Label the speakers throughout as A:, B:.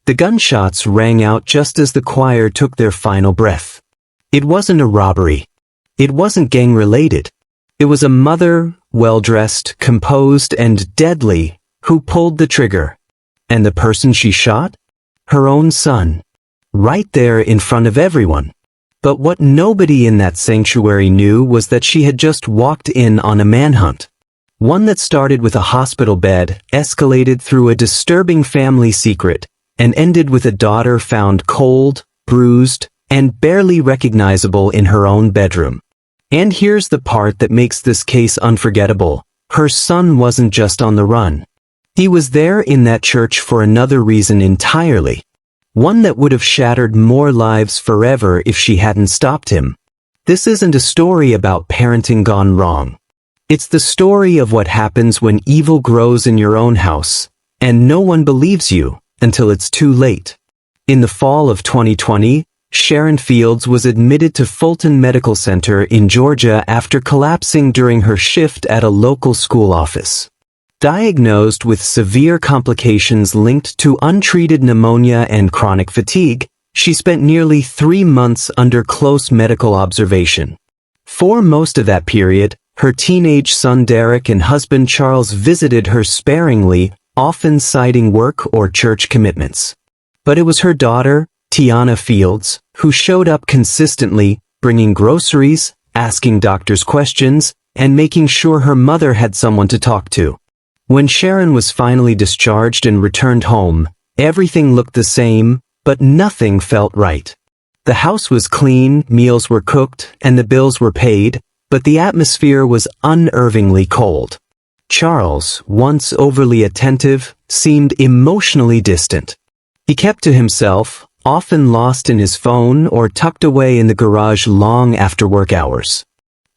A: The gunshots rang out just as the choir took their final breath. It wasn't a robbery. It wasn't gang-related. It was a mother, well-dressed, composed, and deadly, who pulled the trigger. And the person she shot? Her own son. Right there in front of everyone. But what nobody in that sanctuary knew was that she had just walked in on a manhunt. One that started with a hospital bed, escalated through a disturbing family secret, and ended with a daughter found cold, bruised, and barely recognizable in her own bedroom. And here's the part that makes this case unforgettable. Her son wasn't just on the run. He was there in that church for another reason entirely. One that would have shattered more lives forever if she hadn't stopped him. This isn't a story about parenting gone wrong. It's the story of what happens when evil grows in your own house, and no one believes you until it's too late. In the fall of 2020, Sharon Fields was admitted to Fulton Medical Center in Georgia after collapsing during her shift at a local school office. Diagnosed with severe complications linked to untreated pneumonia and chronic fatigue, she spent nearly 3 months under close medical observation. For most of that period, her teenage son Derek and husband Charles visited her sparingly, often citing work or church commitments. But it was her daughter, Tiana Fields, who showed up consistently, bringing groceries, asking doctors questions, and making sure her mother had someone to talk to. When Sharon was finally discharged and returned home, everything looked the same, but nothing felt right. The house was clean, meals were cooked, and the bills were paid, but the atmosphere was unnervingly cold. Charles, once overly attentive, seemed emotionally distant. He kept to himself, often lost in his phone or tucked away in the garage long after work hours.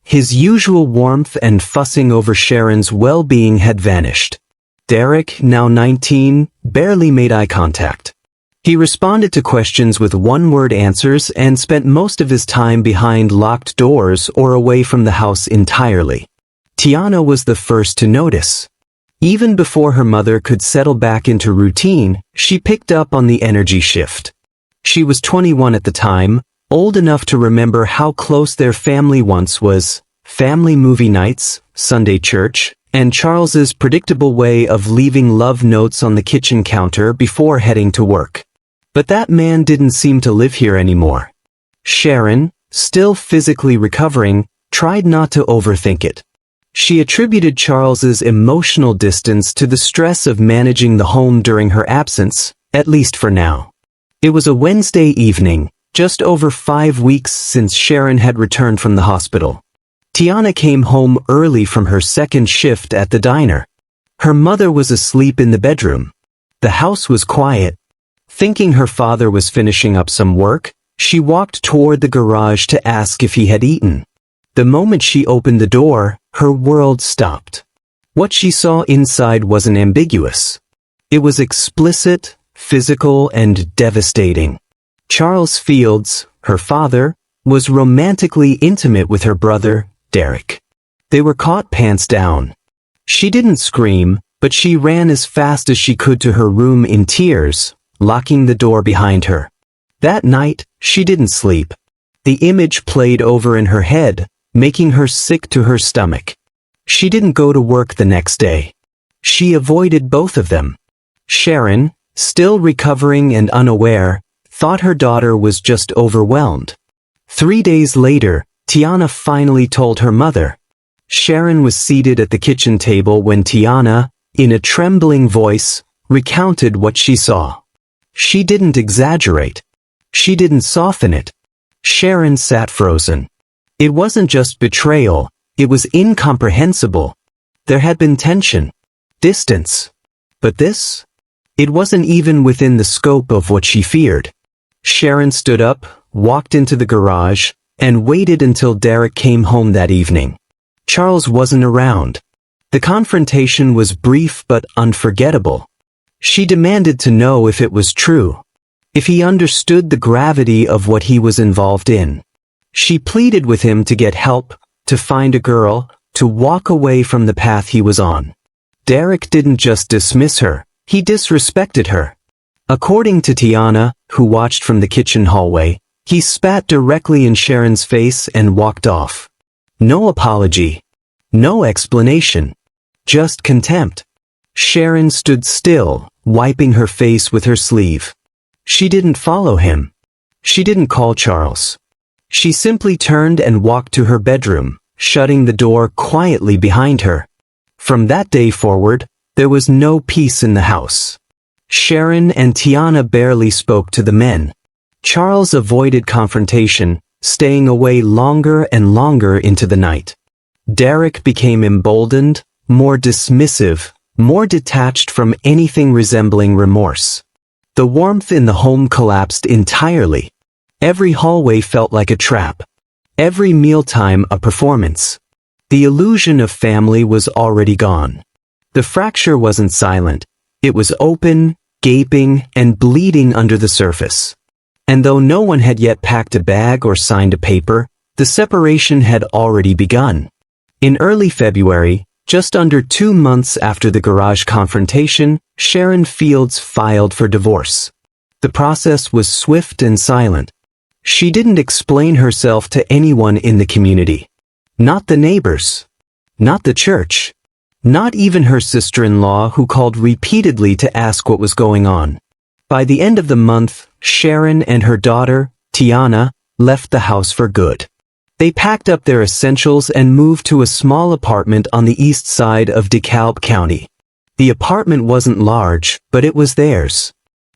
A: His usual warmth and fussing over Sharon's well-being had vanished. Derek, now 19, barely made eye contact. He responded to questions with one-word answers and spent most of his time behind locked doors or away from the house entirely. Tiana was the first to notice. Even before her mother could settle back into routine, she picked up on the energy shift. She was 21 at the time, old enough to remember how close their family once was, family movie nights, Sunday church, and Charles's predictable way of leaving love notes on the kitchen counter before heading to work. But that man didn't seem to live here anymore. Sharon, still physically recovering, tried not to overthink it. She attributed Charles's emotional distance to the stress of managing the home during her absence, at least for now. It was a Wednesday evening, just over 5 weeks since Sharon had returned from the hospital. Tiana came home early from her second shift at the diner. Her mother was asleep in the bedroom. The house was quiet. Thinking her father was finishing up some work, she walked toward the garage to ask if he had eaten. The moment she opened the door, her world stopped. What she saw inside wasn't ambiguous. It was explicit, physical, and devastating. Charles Fields, her father, was romantically intimate with her brother, Derek. They were caught pants down. She didn't scream, but she ran as fast as she could to her room in tears, locking the door behind her. That night, she didn't sleep. The image played over in her head, making her sick to her stomach. She didn't go to work the next day. She avoided both of them. Sharon, still recovering and unaware, thought her daughter was just overwhelmed. 3 days later, Tiana finally told her mother. Sharon was seated at the kitchen table when Tiana, in a trembling voice, recounted what she saw. She didn't exaggerate. She didn't soften it. Sharon sat frozen. It wasn't just betrayal, it was incomprehensible. There had been tension, distance. But this? It wasn't even within the scope of what she feared. Sharon stood up, walked into the garage, and waited until Derek came home that evening. Charles wasn't around. The confrontation was brief but unforgettable. She demanded to know if it was true, if he understood the gravity of what he was involved in. She pleaded with him to get help, to find a girl, to walk away from the path he was on. Derek didn't just dismiss her, he disrespected her. According to Tiana, who watched from the kitchen hallway, he spat directly in Sharon's face and walked off. No apology. No explanation. Just contempt. Sharon stood still, wiping her face with her sleeve. She didn't follow him. She didn't call Charles. She simply turned and walked to her bedroom, shutting the door quietly behind her. From that day forward, there was no peace in the house. Sharon and Tiana barely spoke to the men. Charles avoided confrontation, staying away longer and longer into the night. Derek became emboldened, more dismissive, more detached from anything resembling remorse. The warmth in the home collapsed entirely. Every hallway felt like a trap. Every mealtime a performance. The illusion of family was already gone. The fracture wasn't silent. It was open, gaping, and bleeding under the surface. And though no one had yet packed a bag or signed a paper, the separation had already begun. In early February, just under 2 months after the garage confrontation, Sharon Fields filed for divorce. The process was swift and silent. She didn't explain herself to anyone in the community. Not the neighbors. Not the church. Not even her sister-in-law, who called repeatedly to ask what was going on. By the end of the month, Sharon and her daughter, Tiana, left the house for good. They packed up their essentials and moved to a small apartment on the east side of DeKalb County. The apartment wasn't large, but it was theirs.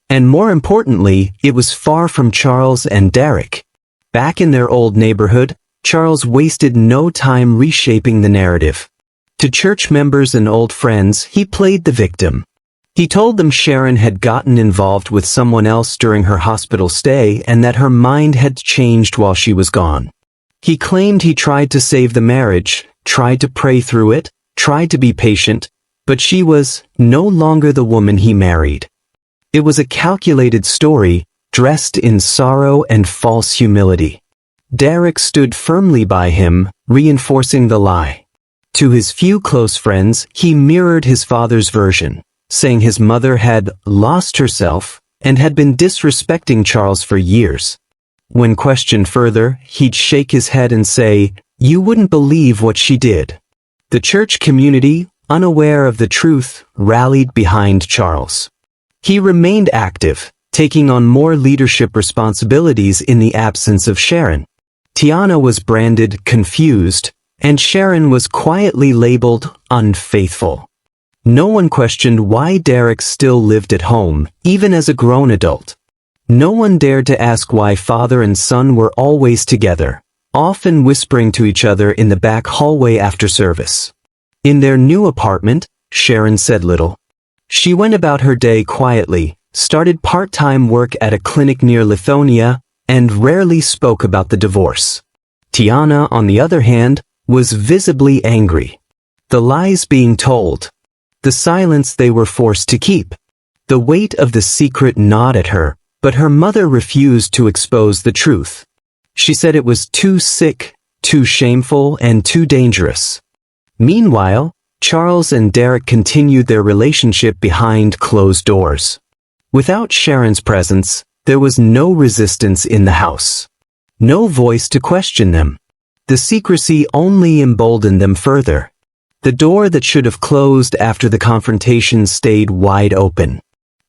A: And more importantly, it was far from Charles and Derek. Back in their old neighborhood, Charles wasted no time reshaping the narrative. To church members and old friends, he played the victim. He told them Sharon had gotten involved with someone else during her hospital stay and that her mind had changed while she was gone. He claimed he tried to save the marriage, tried to pray through it, tried to be patient, but she was no longer the woman he married. It was a calculated story, dressed in sorrow and false humility. Derek stood firmly by him, reinforcing the lie. To his few close friends, he mirrored his father's version, saying his mother had lost herself and had been disrespecting Charles for years. When questioned further, he'd shake his head and say, "You wouldn't believe what she did." The church community, unaware of the truth, rallied behind Charles. He remained active, taking on more leadership responsibilities in the absence of Sharon. Tiana was branded confused, and Sharon was quietly labeled unfaithful. No one questioned why Derek still lived at home, even as a grown adult. No one dared to ask why father and son were always together, often whispering to each other in the back hallway after service. In their new apartment, Sharon said little. She went about her day quietly, started part-time work at a clinic near Lithonia, and rarely spoke about the divorce. Tiana, on the other hand, was visibly angry. The lies being told. The silence they were forced to keep. The weight of the secret gnawed at her, but her mother refused to expose the truth. She said it was too sick, too shameful, and too dangerous. Meanwhile, Charles and Derek continued their relationship behind closed doors. Without Sharon's presence, there was no resistance in the house. No voice to question them. The secrecy only emboldened them further. The door that should have closed after the confrontation stayed wide open.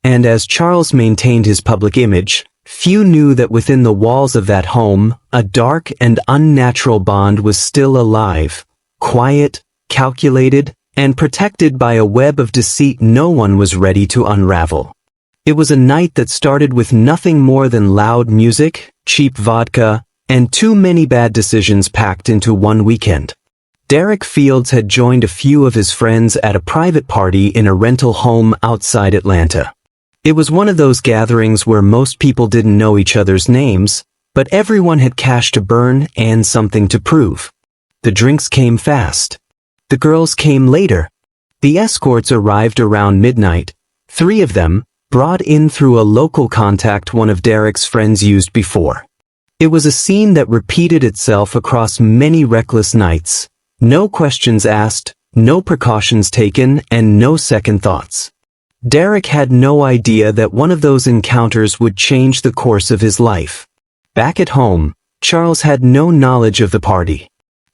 A: And as Charles maintained his public image, few knew that within the walls of that home, a dark and unnatural bond was still alive, quiet, calculated, and protected by a web of deceit no one was ready to unravel. It was a night that started with nothing more than loud music, cheap vodka, and too many bad decisions packed into one weekend. Derek Fields had joined a few of his friends at a private party in a rental home outside Atlanta. It was one of those gatherings where most people didn't know each other's names, but everyone had cash to burn and something to prove. The drinks came fast. The girls came later. The escorts arrived around midnight, 3 of them, brought in through a local contact one of Derek's friends used before. It was a scene that repeated itself across many reckless nights. No questions asked, no precautions taken, and no second thoughts. Derek had no idea that one of those encounters would change the course of his life. Back at home, Charles had no knowledge of the party.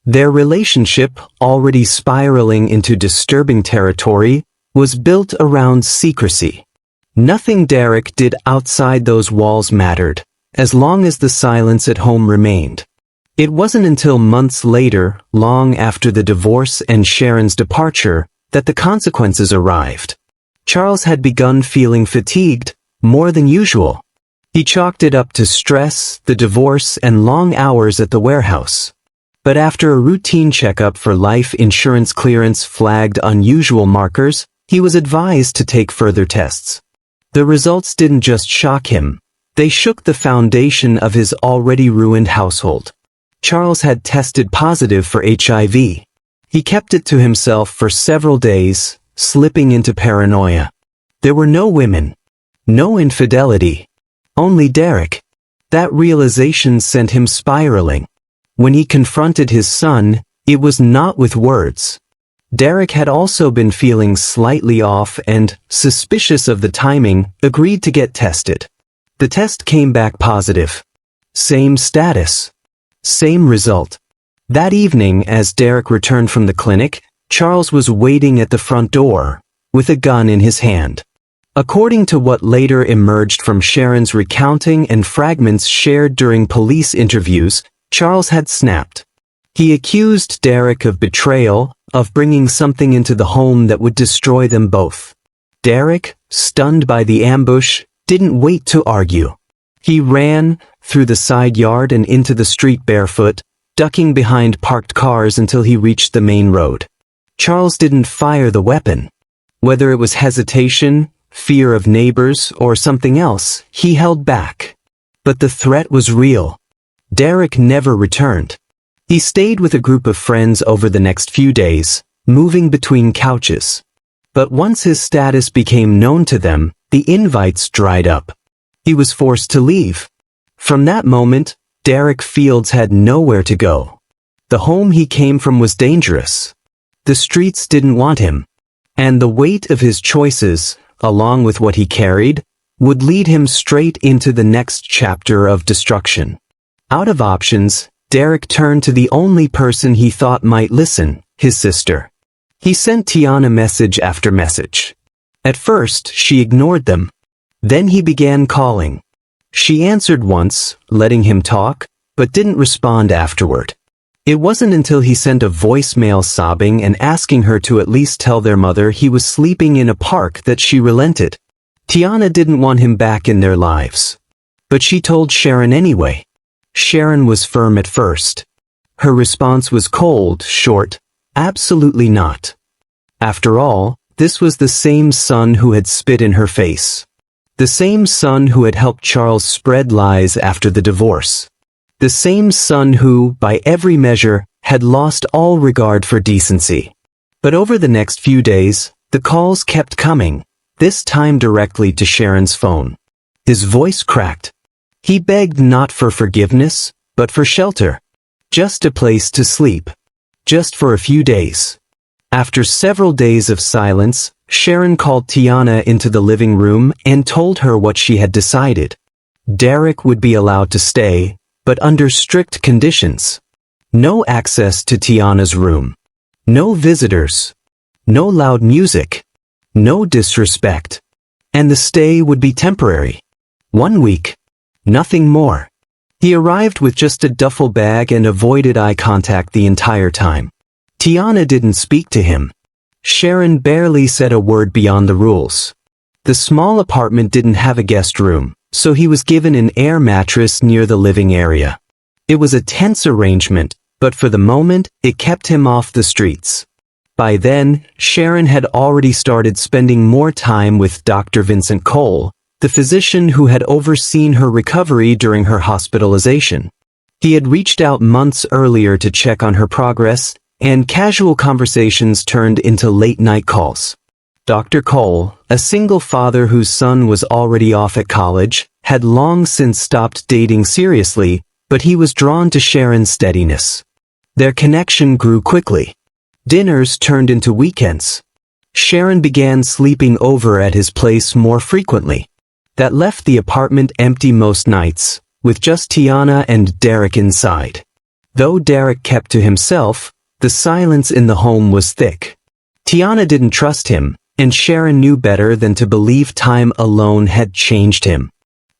A: Their relationship, already spiraling into disturbing territory, was built around secrecy. Nothing Derek did outside those walls mattered, as long as the silence at home remained. It wasn't until months later, long after the divorce and Sharon's departure, that the consequences arrived. Charles had begun feeling fatigued, more than usual. He chalked it up to stress, the divorce, and long hours at the warehouse. But after a routine checkup for life insurance clearance flagged unusual markers, he was advised to take further tests. The results didn't just shock him, they shook the foundation of his already ruined household. Charles had tested positive for HIV. He kept it to himself for several days, slipping into paranoia. There were no women, no infidelity, only Derek. That realization sent him spiraling. When he confronted his son, it was not with words. Derek had also been feeling slightly off and, suspicious of the timing, agreed to get tested. The test came back positive. Same status. Same result. That evening, as Derek returned from the clinic, Charles was waiting at the front door, with a gun in his hand. According to what later emerged from Sharon's recounting and fragments shared during police interviews, Charles had snapped. He accused Derek of betrayal, of bringing something into the home that would destroy them both. Derek, stunned by the ambush, didn't wait to argue. He ran through the side yard and into the street barefoot, ducking behind parked cars until he reached the main road. Charles didn't fire the weapon. Whether it was hesitation, fear of neighbors, or something else, he held back. But the threat was real. Derek never returned. He stayed with a group of friends over the next few days, moving between couches. But once his status became known to them, the invites dried up. He was forced to leave. From that moment, Derek Fields had nowhere to go. The home he came from was dangerous. The streets didn't want him. And the weight of his choices, along with what he carried, would lead him straight into the next chapter of destruction. Out of options, Derek turned to the only person he thought might listen, his sister. He sent Tiana message after message. At first, she ignored them. Then he began calling. She answered once, letting him talk, but didn't respond afterward. It wasn't until he sent a voicemail sobbing and asking her to at least tell their mother he was sleeping in a park that she relented. Tiana didn't want him back in their lives. But she told Sharon anyway. Sharon was firm at first. Her response was cold, short, absolutely not. After all, this was the same son who had spit in her face. The same son who had helped Charles spread lies after the divorce. The same son who, by every measure, had lost all regard for decency. But over the next few days, the calls kept coming, this time directly to Sharon's phone. His voice cracked. He begged not for forgiveness, but for shelter. Just a place to sleep. Just for a few days. After several days of silence, Sharon called Tiana into the living room and told her what she had decided. Derek would be allowed to stay, but under strict conditions. No access to Tiana's room. No visitors. No loud music. No disrespect. And the stay would be temporary. 1 week. Nothing more. He arrived with just a duffel bag and avoided eye contact the entire time. Tiana didn't speak to him. Sharon barely said a word beyond the rules. The small apartment didn't have a guest room, so he was given an air mattress near the living area. It was a tense arrangement, but for the moment, it kept him off the streets. By then, Sharon had already started spending more time with Dr. Vincent Cole, the physician who had overseen her recovery during her hospitalization. He had reached out months earlier to check on her progress, and casual conversations turned into late-night calls. Dr. Cole, a single father whose son was already off at college, had long since stopped dating seriously, but he was drawn to Sharon's steadiness. Their connection grew quickly. Dinners turned into weekends. Sharon began sleeping over at his place more frequently. That left the apartment empty most nights, with just Tiana and Derek inside. Though Derek kept to himself, the silence in the home was thick. Tiana didn't trust him, and Sharon knew better than to believe time alone had changed him.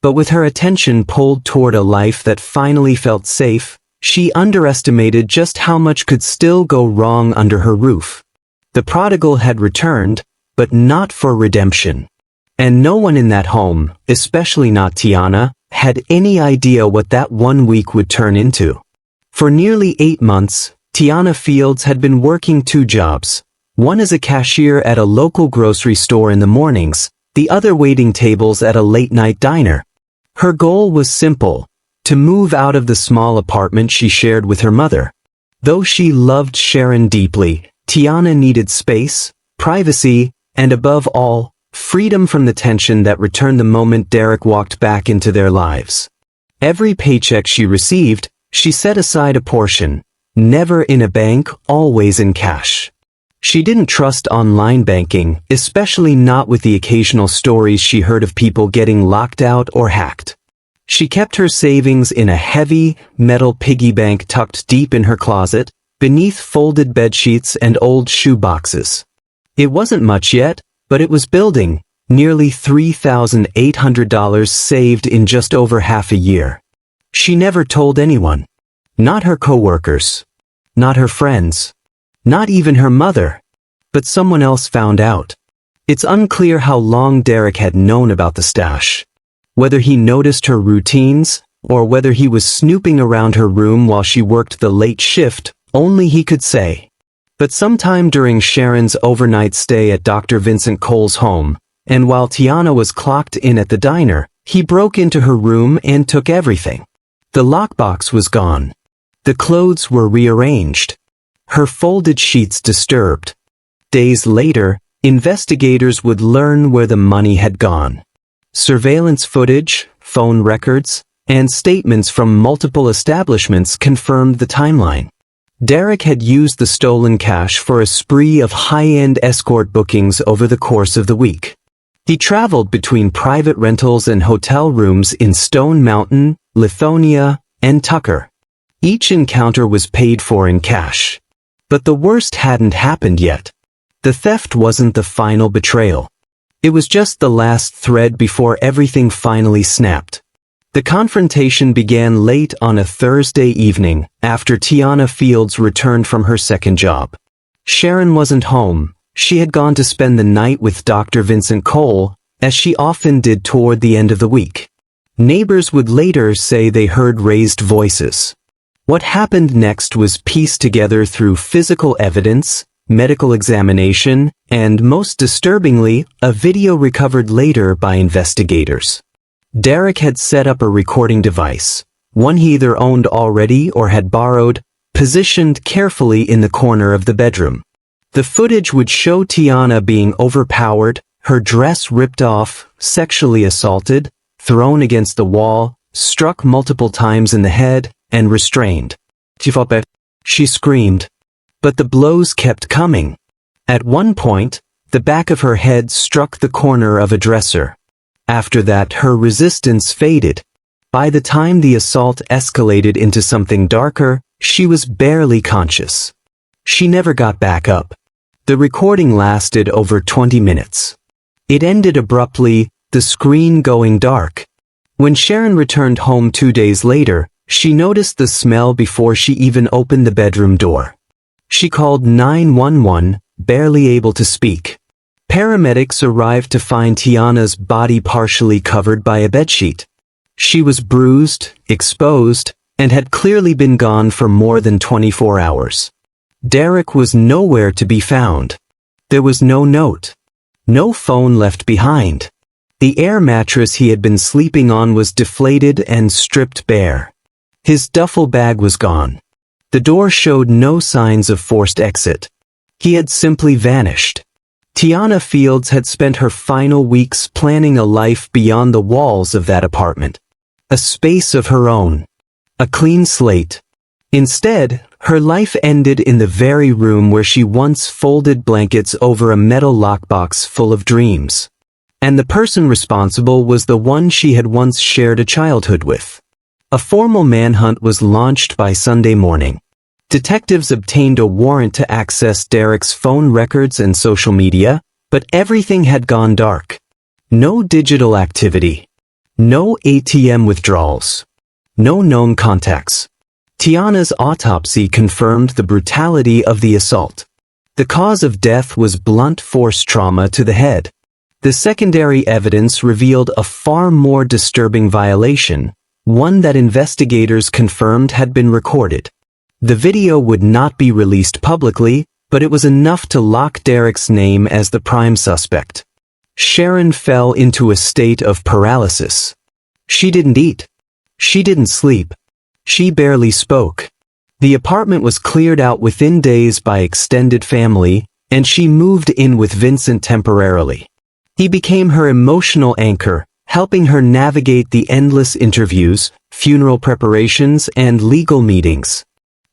A: But with her attention pulled toward a life that finally felt safe, she underestimated just how much could still go wrong under her roof. The prodigal had returned, but not for redemption. And no one in that home, especially not Tiana, had any idea what that 1 week would turn into. For nearly 8 months, Tiana Fields had been working 2 jobs, one as a cashier at a local grocery store in the mornings, the other waiting tables at a late-night diner. Her goal was simple: to move out of the small apartment she shared with her mother. Though she loved Sharon deeply, Tiana needed space, privacy, and above all, freedom from the tension that returned the moment Derek walked back into their lives. Every paycheck she received, she set aside a portion, never in a bank, always in cash. She didn't trust online banking, especially not with the occasional stories she heard of people getting locked out or hacked. She kept her savings in a heavy, metal piggy bank tucked deep in her closet, beneath folded bedsheets and old shoe boxes. It wasn't much yet, but it was building, nearly $3,800 saved in just over half a year. She never told anyone. Not her coworkers. Not her friends. Not even her mother. But someone else found out. It's unclear how long Derek had known about the stash. Whether he noticed her routines, or whether he was snooping around her room while she worked the late shift, only he could say. But sometime during Sharon's overnight stay at Dr. Vincent Cole's home, and while Tiana was clocked in at the diner, he broke into her room and took everything. The lockbox was gone. The clothes were rearranged. Her folded sheets disturbed. Days later, investigators would learn where the money had gone. Surveillance footage, phone records, and statements from multiple establishments confirmed the timeline. Derek had used the stolen cash for a spree of high-end escort bookings over the course of the week. He traveled between private rentals and hotel rooms in Stone Mountain, Lithonia, and Tucker. Each encounter was paid for in cash. But the worst hadn't happened yet. The theft wasn't the final betrayal. It was just the last thread before everything finally snapped. The confrontation began late on a Thursday evening, after Tiana Fields returned from her second job. Sharon wasn't home. She had gone to spend the night with Dr. Vincent Cole, as she often did toward the end of the week. Neighbors would later say they heard raised voices. What happened next was pieced together through physical evidence, medical examination, and most disturbingly, a video recovered later by investigators. Derek had set up a recording device, one he either owned already or had borrowed, positioned carefully in the corner of the bedroom. The footage would show Tiana being overpowered, her dress ripped off, sexually assaulted, thrown against the wall, struck multiple times in the head, and restrained. She screamed. But the blows kept coming. At one point, the back of her head struck the corner of a dresser. After that, her resistance faded. By the time the assault escalated into something darker, she was barely conscious. She never got back up. The recording lasted over 20 minutes. It ended abruptly, the screen going dark. When Sharon returned home 2 days later, she noticed the smell before she even opened the bedroom door. She called 911, barely able to speak. Paramedics arrived to find Tiana's body partially covered by a bedsheet. She was bruised, exposed, and had clearly been gone for more than 24 hours. Derek was nowhere to be found. There was no note. No phone left behind. The air mattress he had been sleeping on was deflated and stripped bare. His duffel bag was gone. The door showed no signs of forced exit. He had simply vanished. Tiana Fields had spent her final weeks planning a life beyond the walls of that apartment. A space of her own. A clean slate. Instead, Her life ended in the very room where she once folded blankets over a metal lockbox full of dreams. And the person responsible was the one she had once shared a childhood with. A formal manhunt was launched by Sunday morning. Detectives obtained a warrant to access Derek's phone records and social media, but everything had gone dark. No digital activity. No ATM withdrawals. No known contacts. Tiana's autopsy confirmed the brutality of the assault. The cause of death was blunt force trauma to the head. The secondary evidence revealed a far more disturbing violation, one that investigators confirmed had been recorded. The video would not be released publicly, but it was enough to lock Derek's name as the prime suspect. Sharon fell into a state of paralysis. She didn't eat. She didn't sleep. She barely spoke. The apartment was cleared out within days by extended family, and she moved in with Vincent temporarily. He became her emotional anchor, helping her navigate the endless interviews, funeral preparations, and legal meetings.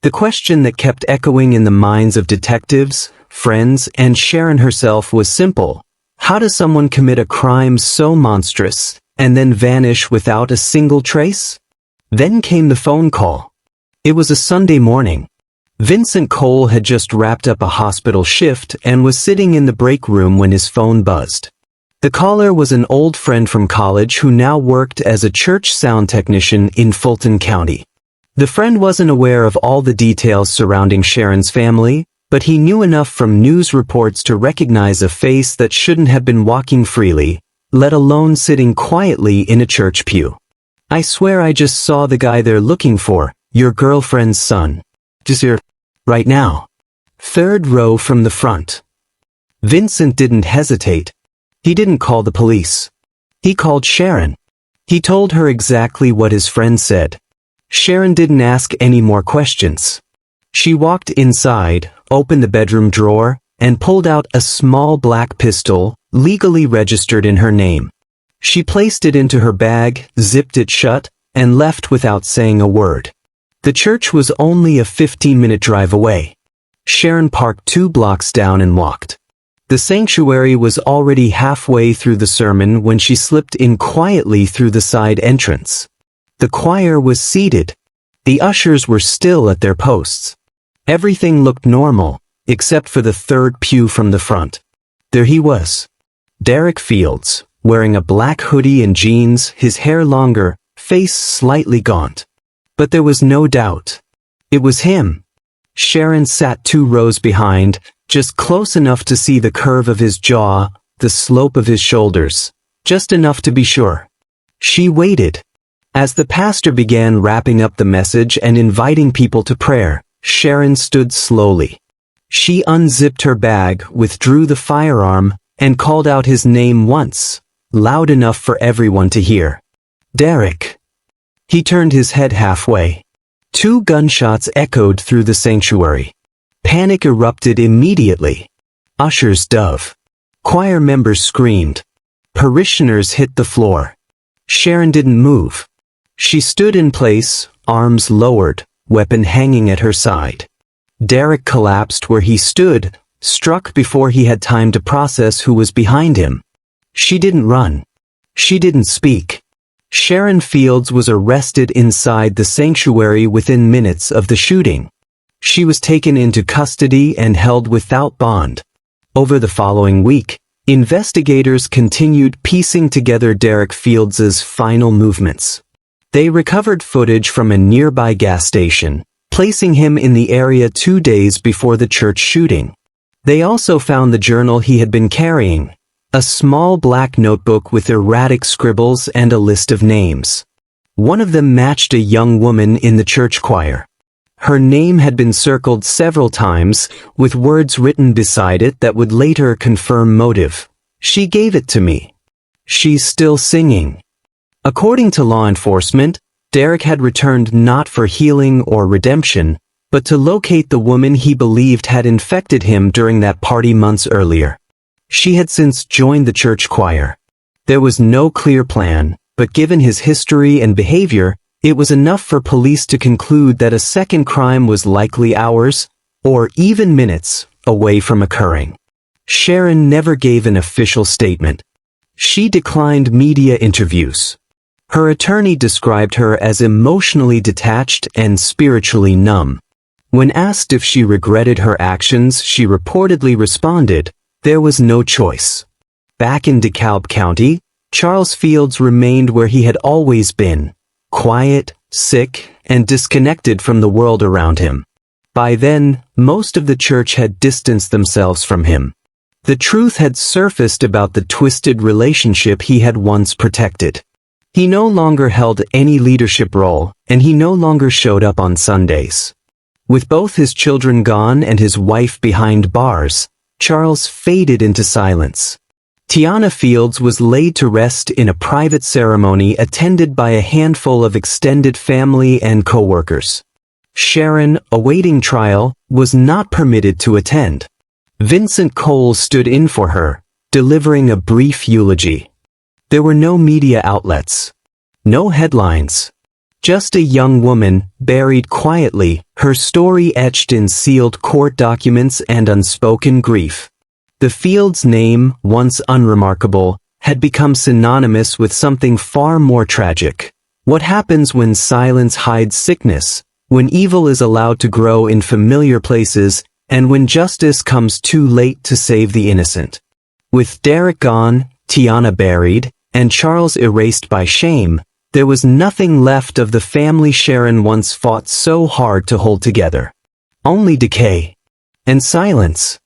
A: The question that kept echoing in the minds of detectives, friends, and Sharon herself was simple. How does someone commit a crime so monstrous, and then vanish without a single trace? Then came the phone call. It was a Sunday morning. Vincent Cole had just wrapped up a hospital shift and was sitting in the break room when his phone buzzed. The caller was an old friend from college who now worked as a church sound technician in Fulton County. The friend wasn't aware of all the details surrounding Sharon's family, but he knew enough from news reports to recognize a face that shouldn't have been walking freely, let alone sitting quietly in a church pew. "I swear I just saw the guy they're looking for, your girlfriend's son. Just here, right now." Third row from the front. Vincent didn't hesitate. He didn't call the police. He called Sharon. He told her exactly what his friend said. Sharon didn't ask any more questions. She walked inside, opened the bedroom drawer, and pulled out a small black pistol, legally registered in her name. She placed it into her bag, zipped it shut, and left without saying a word. The church was only a 15-minute drive away. Sharon parked 2 blocks down and walked. The sanctuary was already halfway through the sermon when she slipped in quietly through the side entrance. The choir was seated. The ushers were still at their posts. Everything looked normal, except for the third pew from the front. There he was. Derek Fields, wearing a black hoodie and jeans, his hair longer, face slightly gaunt. But there was no doubt. It was him. Sharon sat 2 rows behind, just close enough to see the curve of his jaw, the slope of his shoulders, just enough to be sure. She waited. As the pastor began wrapping up the message and inviting people to prayer, Sharon stood slowly. She unzipped her bag, withdrew the firearm, and called out his name once, loud enough for everyone to hear. "Derek." He turned his head halfway. 2 gunshots echoed through the sanctuary. Panic erupted immediately. Ushers dove. Choir members screamed. Parishioners hit the floor. Sharon didn't move. She stood in place, arms lowered, weapon hanging at her side. Derek collapsed where he stood, struck before he had time to process who was behind him. She didn't run. She didn't speak. Sharon Fields was arrested inside the sanctuary within minutes of the shooting. She was taken into custody and held without bond. Over the following week, investigators continued piecing together Derek Fields' final movements. They recovered footage from a nearby gas station, placing him in the area 2 days before the church shooting. They also found the journal he had been carrying, a small black notebook with erratic scribbles and a list of names. One of them matched a young woman in the church choir. Her name had been circled several times, with words written beside it that would later confirm motive. "She gave it to me. She's still singing." According to law enforcement, Derek had returned not for healing or redemption, but to locate the woman he believed had infected him during that party months earlier. She had since joined the church choir. There was no clear plan, but given his history and behavior, It was enough for police to conclude that a second crime was likely hours, or even minutes, away from occurring. Sharon never gave an official statement. She declined media interviews. Her attorney described her as emotionally detached and spiritually numb. When asked if she regretted her actions, she reportedly responded, "There was no choice." Back in DeKalb County, Charles Fields remained where he had always been, quiet, sick, and disconnected from the world around him. By then, most of the church had distanced themselves from him. The truth had surfaced about the twisted relationship he had once protected. He no longer held any leadership role, and he no longer showed up on Sundays. With both his children gone and his wife behind bars, Charles faded into silence. Tiana Fields was laid to rest in a private ceremony attended by a handful of extended family and co-workers. Sharon, awaiting trial, was not permitted to attend. Vincent Cole stood in for her, delivering a brief eulogy. There were no media outlets. No headlines. Just a young woman, buried quietly, her story etched in sealed court documents and unspoken grief. The Fields name, once unremarkable, had become synonymous with something far more tragic. What happens when silence hides sickness, when evil is allowed to grow in familiar places, and when justice comes too late to save the innocent? With Derek gone, Tiana buried, and Charles erased by shame, there was nothing left of the family Sharon once fought so hard to hold together. Only decay. And silence.